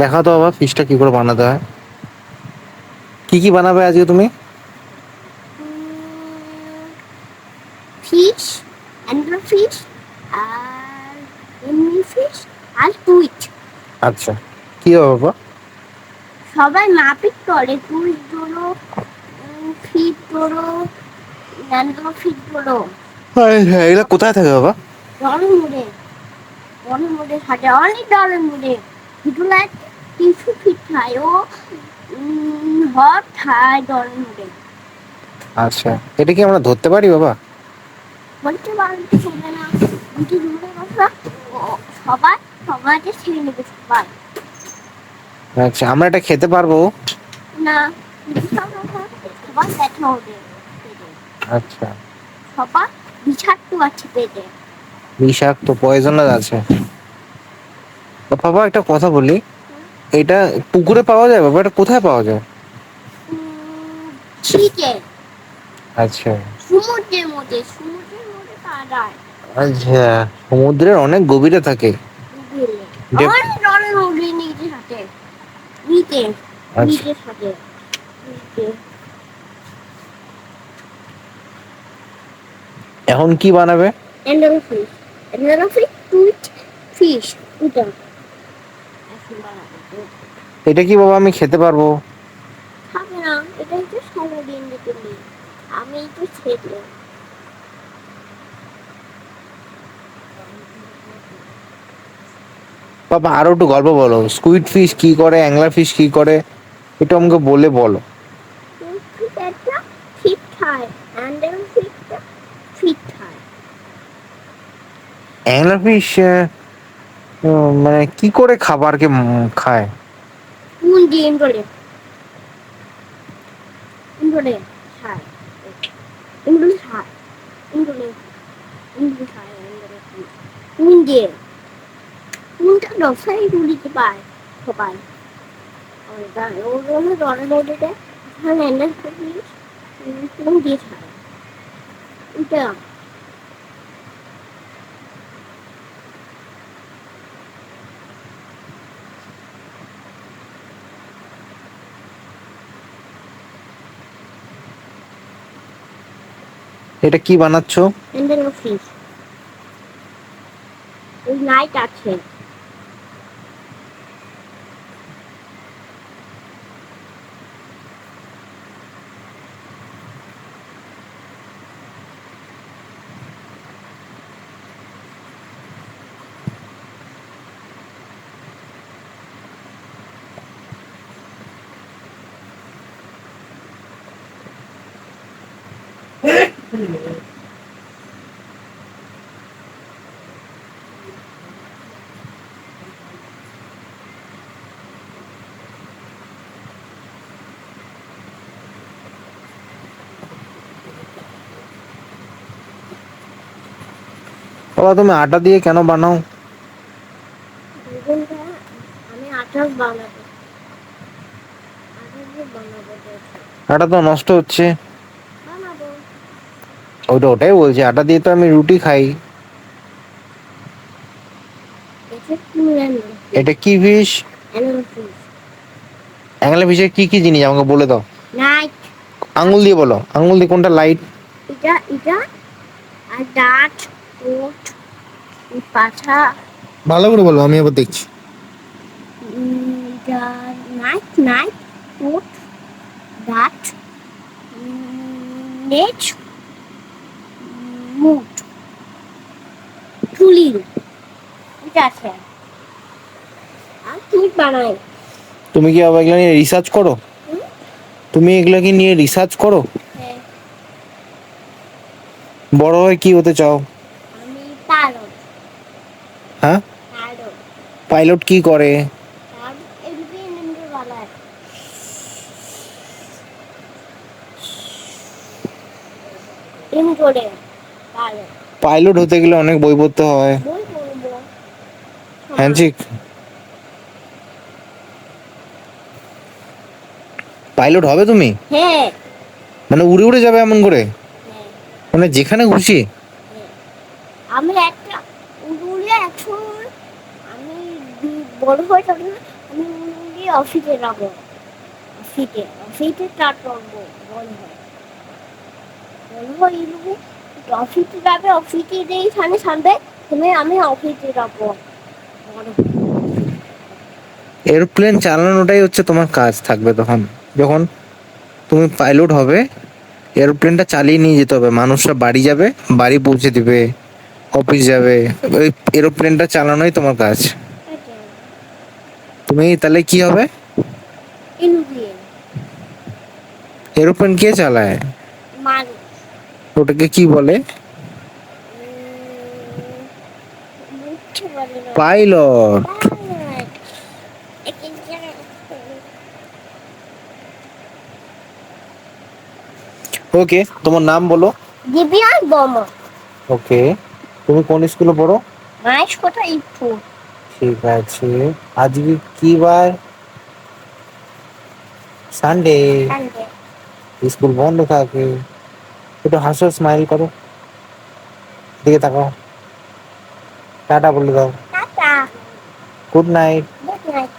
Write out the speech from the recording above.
দেখা তো বাবা ফিশটা কি করে বানাতে হয়। কি কি বানাবে আজকে তুমি? ফিশ, অ্যাঙ্গেল ফিশ, আর এমনি ফিশ, আর টুইট। আচ্ছা, কি হবে বাবা? সবাই মাপিট করে, টুইট ধরো, ফিট ধরো, অ্যাঙ্গেল ফিট ধরো। হ্যাঁ, এগুলা কোথায় থাকে বাবা? জলের মধ্যে, জলের মধ্যে থাকে, অনেক জলের মধ্যে। ভিটুলা 300 ফিট খায় ও, হট খায় জলের মধ্যে। আচ্ছা, এটা কি আমরা ধরতে পারি বাবা? বলতে পারতে হবে না, কিন্তু দূরে বসা সবাই, সবাইকে ছেড়ে নেবে সবাই। আচ্ছা, আমরা এটা খেতে পারবো? না, সবার ব্যথা হবে পেটে। আচ্ছা, সবার বিষাক্ত আছে পেটে। বিষাক্ত পয়জনাস আছে। তো বাবা একটা কথা বলি, এটা পুকুরে পাওয়া যায় বাবা? এটা কোথায় পাওয়া যায়? ছিটে আচ্ছা সমুদ্রের মধ্যে পাওয়া যায়। আচ্ছা, সমুদ্রের অনেক গভীরে থাকে। আমার জলের মধ্যে নিচে থাকে, নিচে, আচ্ছা, নিচে থাকে, নিচে। এখন কি বানাবে? অ্যান্ডেল ফিশ, টুইট ফিশ, এটা এখন বানাবো। এটা কি বাবা আমি খেতে পারবো? খাবে না, এটাই তো সারাদিন দিতে নেই, আমি তো ছেড়ে। বাবা আরো একটু গল্প বলো, স্কুইড ফিশ কি করে, অ্যাংলার ফিশ কি করে, এটা আমাকে বলে বলো। একটা ফিট খায়, অ্যান্ডেল ফিশটা ফিট খায়। অ্যাংলার ফিশ মানে কি করে খাবারকে খায়? কোন ডিম বলে, বলে খায়, এগুলো খায়, এগুলো, এগুলো খায়, এগুলো খায়। কোন দিয়ে, কোনটা দশাই গুলিতে পায় সবাই। ওটা ওগুলো জলের মধ্যে অ্যান্ডেল ফিশ কোন দিয়ে খায়, এটা। এটা কি বানাচ্ছো? অ্যান্ডেল ফিশ ওই লাইট আছে। বাবা তুমি আটা দিয়ে কেন বানাও? বেগুনটা আমি আটা বানাবো, আটা দিয়ে বানাবো, আটা তো নষ্ট হচ্ছে। বানাবো। ওটাই বলছি, আটা দিয়ে তো আমি রুটি খাই। এটা কি রান্না? এটা কি ফিশ? Animal fish. অ্যাংলা ফিশের কি কি জিনিস আমাকে বলে দাও। লাইট, আঙুল দিয়ে বলো, আঙুল দিয়ে কোনটা লাইট? এটা এটা, আর দাঁত, ঠোঁট, পাছা, ভালো করে বলো, আমি আবার দেখছি। এটা নাইট, নাইট, ঠোঁট, দাঁত, লেজ, মুখ, চুলি, এটা আছে। আর কি বানাই? তুমি কি আবার এগুলো নিয়ে রিসার্চ করো? হুম? তুমি এগুলো কি নিয়ে রিসার্চ করো? হ্যাঁ, বড় হয়ে কি হতে চাও? আমি পাইলট। হ্যাঁ, পাইলট, পাইলট কি করে? আর এরোপ্লেন এমনি বানায়, এমনি করে পাইলট। পাইলট হতে গেলে অনেক বই পড়তে হয়। বই পড়বো। হ্যাঁ ঠিক। পাইলট হবে তুমি? হ্যাঁ, মানে উড়ে উড়ে যাবে এমন করে? হ্যাঁ, মানে যেখানে খুশি? হ্যাঁ। আমি একটা উড়ে এখন, আমি বড় হয়ে যাবো না, আমি অফিসে যাবো, অফিসে স্টার্ট করবো, বলবো বলবো অফিসে যাবে, অফিসে যেই সামনে সামনে তুমি আমি অফিসে যাবো, বলবো। এরোপ্লেন চালানোটাই হচ্ছে তোমার কাজ থাকবে তখন, যখন তুমি পাইলট হবে। এরোপ্লেনটা চালিয়ে নিয়ে যেতে হবে, মানুষরা বাড়ি যাবে, বাড়ি পৌঁছে দিবে, অফিস যাবে। ওই এরোপ্লেনটা চালানোই তোমার কাজ। তুমি তাহলে কি হবে? ইন্ডিয়ান এরোপ্লেন কে চালায়? মানুষ। ওটাকে কি বলে? বুঝতে পারি না। পাইলট। ওকে, তোমার নাম বলো। দিব্যান বর্মা। ওকে, তুমি কোন স্কুলে পড়ো? মায়ের কোথায় একটু ঠিক আছে। আজকে কি বার? সানডে। সানডে। স্কুল বন্ধ থাকে। একটু হাসো, স্মাইল করো, দিকে তাকাও, টাটা বলে দাও, tata, good night. Good night.